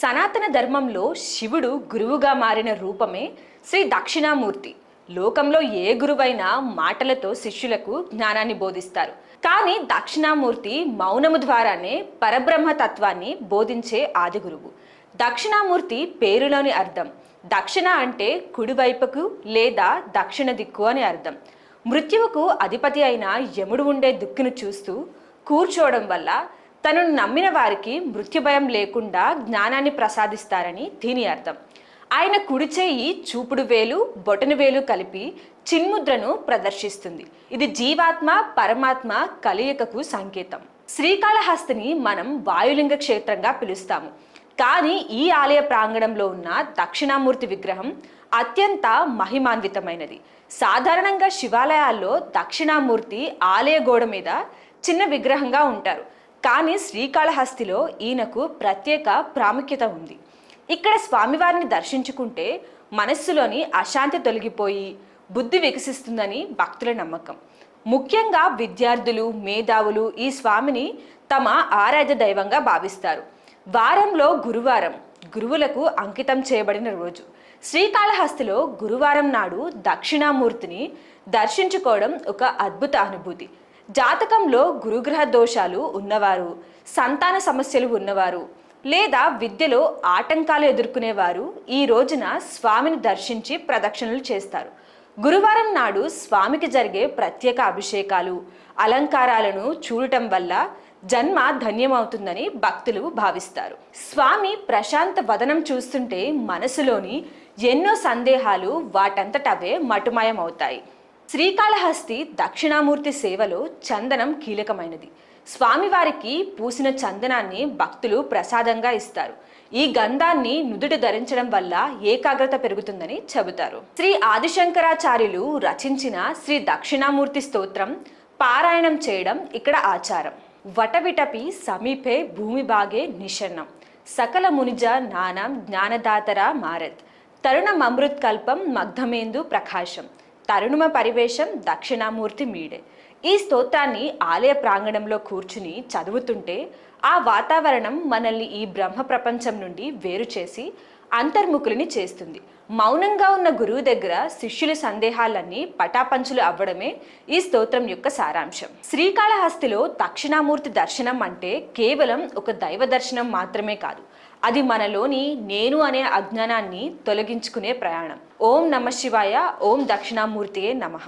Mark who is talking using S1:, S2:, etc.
S1: సనాతన ధర్మంలో శివుడు గురువుగా మారిన రూపమే శ్రీ దక్షిణామూర్తి. లోకంలో ఏ గురువైనా మాటలతో శిష్యులకు జ్ఞానాన్ని బోధిస్తారు. కానీ దక్షిణామూర్తి మౌనము ద్వారానే పరబ్రహ్మ తత్వాన్ని బోధించే ఆది గురువు. దక్షిణామూర్తి పేరులోని అర్థం దక్షిణ అంటే కుడివైపుకు లేదా దక్షిణ దిక్కు అని అర్థం. మృత్యువుకు అధిపతి అయిన యముడు ఉండే దిక్కును చూస్తూ కూర్చోవడం వల్ల తనను నమ్మిన వారికి మృత్యుభయం లేకుండా జ్ఞానాన్ని ప్రసాదిస్తారని దీని అర్థం. ఆయన కుడి చేయి చూపుడు వేలు బొటన వేలు కలిపి చిన్ముద్రను ప్రదర్శిస్తుంది. ఇది జీవాత్మ పరమాత్మ కలయికకు సంకేతం. శ్రీకాళహస్తిని మనం వాయులింగ క్షేత్రంగా పిలుస్తాము. కానీ ఈ ఆలయ ప్రాంగణంలో ఉన్న దక్షిణామూర్తి విగ్రహం అత్యంత మహిమాన్వితమైనది. సాధారణంగా శివాలయాల్లో దక్షిణామూర్తి ఆలయ గోడ మీద చిన్న విగ్రహంగా ఉంటారు. కానీ శ్రీకాళహస్తిలో ఈయనకు ప్రత్యేక ప్రాముఖ్యత ఉంది. ఇక్కడ స్వామివారిని దర్శించుకుంటే మనస్సులోని అశాంతి తొలగిపోయి బుద్ధి వికసిస్తుందని భక్తుల నమ్మకం. ముఖ్యంగా విద్యార్థులు మేధావులు ఈ స్వామిని తమ ఆరాధ్య దైవంగా భావిస్తారు. వారంలో గురువారం గురువులకు అంకితం చేయబడిన రోజు. శ్రీకాళహస్తిలో గురువారం నాడు దక్షిణామూర్తిని దర్శించుకోవడం ఒక అద్భుత అనుభూతి. జాతకంలో గురుగ్రహ దోషాలు ఉన్నవారు, సంతాన సమస్యలు ఉన్నవారు లేదా విద్యలో ఆటంకాలు ఎదుర్కొనేవారు ఈ రోజున స్వామిని దర్శించి ప్రదక్షిణలు చేస్తారు. గురువారం నాడు స్వామికి జరిగే ప్రత్యేక అభిషేకాలు అలంకారాలను చూడటం వల్ల జన్మ ధన్యమవుతుందని భక్తులు భావిస్తారు. స్వామి ప్రశాంత వదనం చూస్తుంటే మనసులోని ఎన్నో సందేహాలు వాటంతటవే మటుమాయమవుతాయి. శ్రీకాళహస్తి దక్షిణామూర్తి సేవలో చందనం కీలకమైనది. స్వామివారికి పూసిన చందనాన్ని భక్తులు ప్రసాదంగా ఇస్తారు. ఈ గంధాన్ని నుదుట ధరించడం వల్ల ఏకాగ్రత పెరుగుతుందని చెబుతారు. శ్రీ ఆదిశంకరాచార్యులు రచించిన శ్రీ దక్షిణామూర్తి స్తోత్రం పారాయణం చేయడం ఇక్కడ ఆచారం. వటవిటపి సమీపే భూమి భాగే నిషన్నం సకల మునిజ నానం జ్ఞానదాతరా మారత్ తరుణమృత్ కల్పం మగ్ధమేందు ప్రకాశం తరుణమ పరివేశం దక్షిణామూర్తి మీడే. ఈ స్తోత్రాన్ని ఆలయ ప్రాంగణంలో కూర్చుని చదువుతుంటే ఆ వాతావరణం మనల్ని ఈ బ్రహ్మ ప్రపంచం నుండి వేరు చేసి అంతర్ముఖులని చేస్తుంది. మౌనంగా ఉన్న గురువు దగ్గర శిష్యుల సందేహాలన్నీ పటాపంచులు అవ్వడమే ఈ స్తోత్రం యొక్క సారాంశం. శ్రీకాళహస్తిలో దక్షిణామూర్తి దర్శనం అంటే కేవలం ఒక దైవ దర్శనం మాత్రమే కాదు, అది మనలోని నేను అనే అజ్ఞానాన్ని తొలగించుకునే ప్రయాణం. ఓం నమ శివాయ. ఓం దక్షిణామూర్తియే నమః.